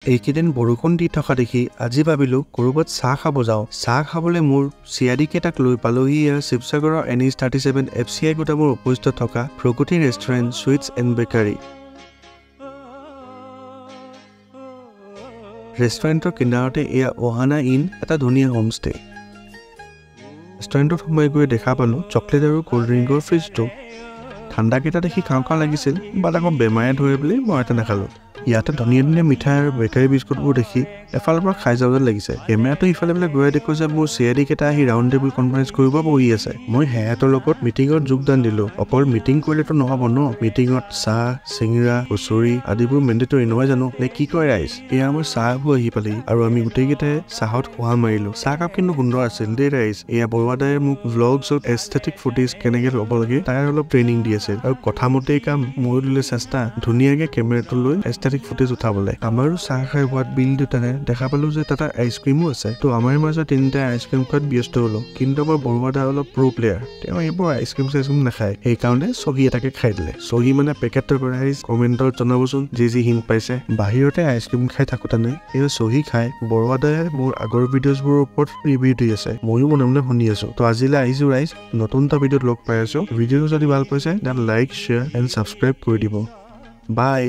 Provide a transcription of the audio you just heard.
এইকেইদিন বৰষুণ দি থকা দেখি আজি ভাবিলোঁ ক'ৰবাত চাহ খাব যাওঁ। চাহ খাবলৈ মোৰ চিয়াৰী কেইটাক লৈ পালোহি ইয়াৰ শিৱসাগৰৰ NH37 FCI গোদামৰ উপস্থিত থকা প্ৰগতি ৰেষ্টুৰেণ্ট চুইটছ এণ্ড বেকাৰী। ৰেষ্টুৰেণ্টৰ কিনাৰতে এয়া অহানা ইন, এটা ধুনীয়া হোমষ্টে। ৰেষ্টুৰেণ্টত সোমাই গৈ দেখা পালোঁ চকলেট আৰু ক'ল্ড ড্ৰিংকৰ ফ্ৰিজটো। ঠাণ্ডাকেইটা দেখি খাওঁ খাওঁ লাগিছিল, বাট আকৌ বেমাৰে ধৰে বুলি মই এটা নাখালোঁ। ইয়াতে ধুনীয়া ধুনীয়া মিঠাই আৰু বেকাৰী বিস্কুটবোৰ দেখি এফালৰ পৰা খাই যাব যেন লাগিছে। কেমেৰাটো ইফালে গৈ দেখোঁ যে মোৰ চিয়াৰী কেইটা আহি ৰাউণ্ড টেবুল কনফাৰেঞ্চ কৰিব বহি আছে। মই সিহঁতৰ লগত মিটিঙত যোগদান দিলোঁ। অকল মিটিং কৰিলেতো নহ'ব ন, মিটিঙত চাহ, চিঙৰা, কচুৰি আদিবোৰ মেণ্ডেটৰী নহয় জানো, নে কি কয় ৰাইজ? এয়া আমাৰ চাহবোৰ আহি পালেহি আৰু আমি গোটেইকেইটাই চাহত খোৱা মাৰিলোঁ। চাহকাপ কিন্তু সুন্দৰ আছিল দেই ৰাইজ। এয়া বৰুৱাদাই মোক ভ্লগছত এস্থেটিক ফুটেজ কেনেকৈ ল'ব লাগে তাৰ অলপ ট্ৰেইনিং দি আছিল আৰু কথা মতেই কাম ময়ো দিলে চেষ্টা ধুনীয়াকৈ কেমেৰাটো লৈ এস্থেটিক ফুটেজ উঠাবলৈ। আমাৰো চাহ খাই হোৱাত বিল দুটানে দেখা পালোঁ যে তাতে আইচক্ৰীমো আছে। তো আমাৰ মাজত তিনিটাই আইচক্ৰীম খোৱাত ব্যস্ত হ'লোঁ। কিন্তু আমাৰ বৰুৱাদা অলপ প্ৰ' প্লেয়াৰ, তেওঁ এইবোৰ আইচক্ৰীম চাইচক্ৰীম নাখায়, সেইকাৰণে চহী এটাকে খাই দিলে। চহী মানে পেকেটৰ পৰা কমেণ্টত জনাবচোন যি হিং পাইছে। বাহিৰতে আইচক্ৰীম খাই থাকোঁতে এই চহী খাই বৰুৱাদাই মোৰ আগৰ ভিডিঅ'ছবোৰৰ ওপৰত ৰিভিউ দি আছে, ময়ো মনে মনে শুনি আছোঁ। তো আজিলৈ আহিছোঁ ৰাইজ, নতুন এটা ভিডিঅ'ত লগ পাই আছোঁ। ভিডিঅ'টো যদি ভাল পাইছে then like, share and subscribe কৰি দিব। বাই।